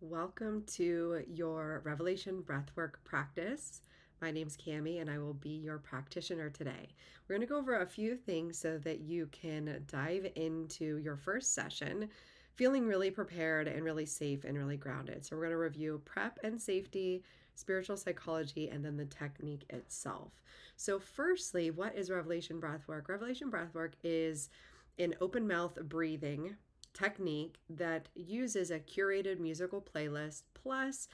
Welcome to your Revelation Breathwork practice. My name's Cami and I will be your practitioner today. We're going to go over a few things so that you can dive into your first session feeling really prepared and really safe and really grounded. So we're going to review prep and safety, spiritual psychology, and then the technique itself. So firstly, what is Revelation Breathwork? Revelation Breathwork is an open mouth breathing technique that uses a curated musical playlist plus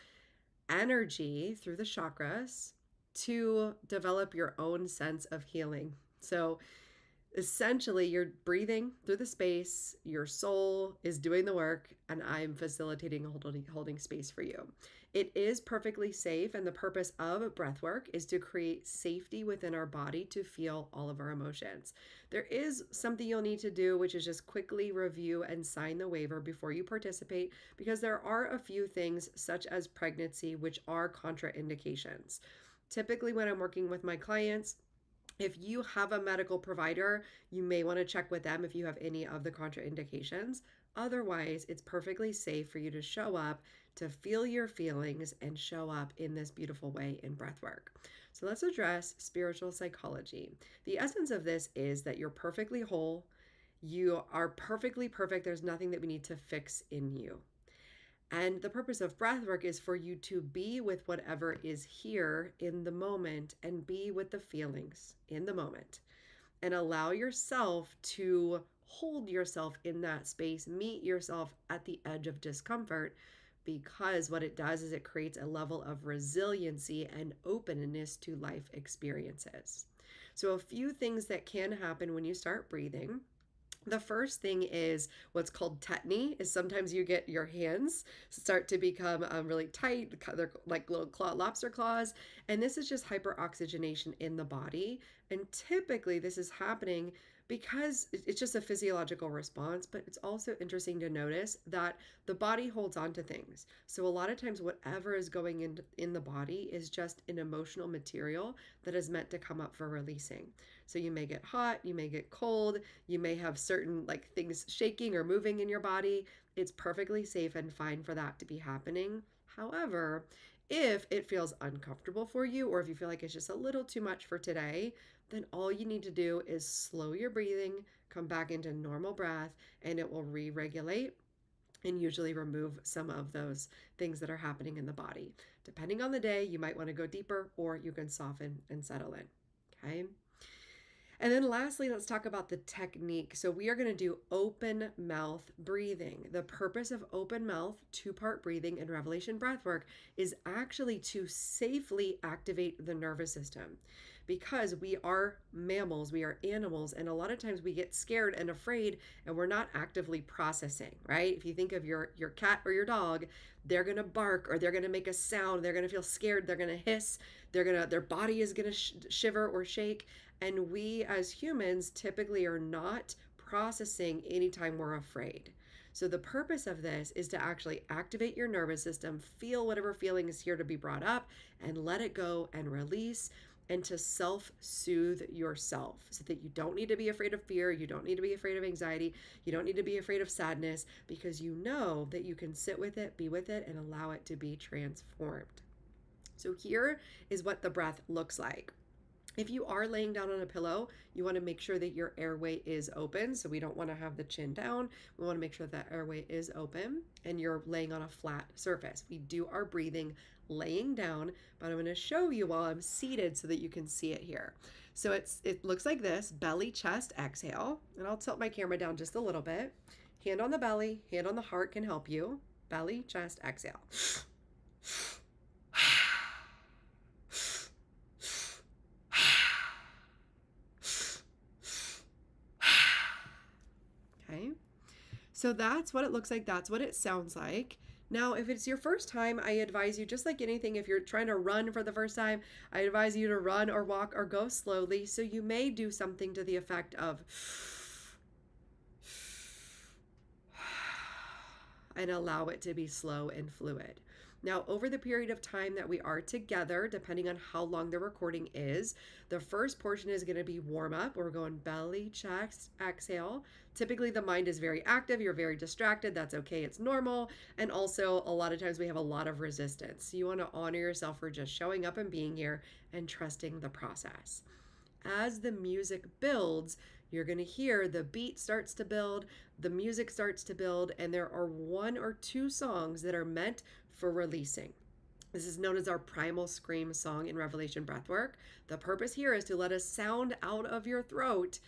energy through the chakras to develop your own sense of healing. So essentially, you're breathing through the space, your soul is doing the work, and I'm facilitating holding space for you. It is perfectly safe, and the purpose of breath work is to create safety within our body to feel all of our emotions. There is something you'll need to do, which is just quickly review and sign the waiver before you participate, because there are a few things, such as pregnancy, which are contraindications. Typically, when I'm working with my clients, if you have a medical provider, you may want to check with them if you have any of the contraindications. Otherwise, it's perfectly safe for you to show up, to feel your feelings, and show up in this beautiful way in breathwork. So let's address spiritual psychology. The essence of this is that you're perfectly whole. You are perfectly perfect. There's nothing that we need to fix in you. And the purpose of breath work is for you to be with whatever is here in the moment and be with the feelings in the moment and allow yourself to hold yourself in that space, meet yourself at the edge of discomfort, because what it does is it creates a level of resiliency and openness to life experiences. So, a few things that can happen when you start breathing. The first thing is what's called tetany. Is sometimes you get your hands start to become really tight. They're like little lobster claws. And this is just hyperoxygenation in the body. And typically this is happening because it's just a physiological response, but it's also interesting to notice that the body holds on to things. So a lot of times whatever is going in the body is just an emotional material that is meant to come up for releasing. So you may get hot, you may get cold, you may have certain like things shaking or moving in your body. It's perfectly safe and fine for that to be happening. However, if it feels uncomfortable for you, or if you feel like it's just a little too much for today, then all you need to do is slow your breathing, come back into normal breath, and it will re-regulate and usually remove some of those things that are happening in the body. Depending on the day, you might want to go deeper or you can soften and settle in. Okay. And then lastly, let's talk about the technique. So we are going to do open mouth breathing. The purpose of open mouth, two-part breathing and Revelation breathwork is actually to safely activate the nervous system, because we are mammals, we are animals, and a lot of times we get scared and afraid and we're not actively processing, right? If you think of your cat or your dog, they're going to bark or they're going to make a sound, they're going to feel scared, they're going to hiss, their body is going to shiver or shake. And we as humans typically are not processing anytime we're afraid. So the purpose of this is to actually activate your nervous system, feel whatever feeling is here to be brought up, and let it go and release, and to self-soothe yourself so that you don't need to be afraid of fear, you don't need to be afraid of anxiety, you don't need to be afraid of sadness, because you know that you can sit with it, be with it, and allow it to be transformed. So here is what the breath looks like. If you are laying down on a pillow, you want to make sure that your airway is open. So we don't want to have the chin down. We want to make sure that airway is open and you're laying on a flat surface. We do our breathing laying down, but I'm going to show you while I'm seated so that you can see it here. So it looks like this: belly, chest, exhale. And I'll tilt my camera down just a little bit. Hand on the belly, hand on the heart can help you. Belly, chest, exhale. Okay, so that's what it looks like. That's what it sounds like. Now, if it's your first time, I advise you, just like anything, if you're trying to run for the first time, I advise you to run or walk or go slowly. So you may do something to the effect of, and allow it to be slow and fluid. Now, over the period of time that we are together, depending on how long the recording is, the first portion is going to be warm up. We're going belly, chest, exhale. Typically, the mind is very active. You're very distracted. That's okay. It's normal. And also, a lot of times we have a lot of resistance. You want to honor yourself for just showing up and being here and trusting the process. As the music builds, you're going to hear the beat starts to build, the music starts to build, and there are one or two songs that are meant for releasing. This is known as our primal scream song in Revelation Breathwork. The purpose here is to let a sound out of your throat,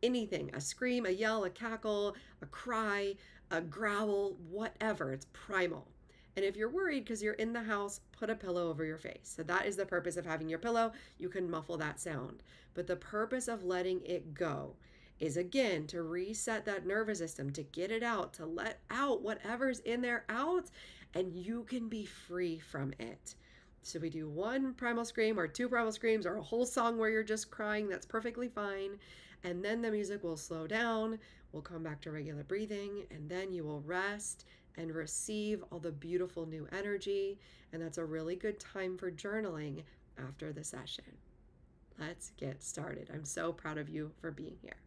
anything, a scream, a yell, a cackle, a cry, a growl, whatever. It's primal. And if you're worried because you're in the house, put a pillow over your face. So that is the purpose of having your pillow. You can muffle that sound. But the purpose of letting it go is, again, to reset that nervous system, to get it out, to let out whatever's in there out, and you can be free from it. So we do one primal scream or two primal screams or a whole song where you're just crying. That's perfectly fine. And then the music will slow down. We'll come back to regular breathing, and then you will rest and receive all the beautiful new energy. And that's a really good time for journaling after the session. Let's get started. I'm so proud of you for being here.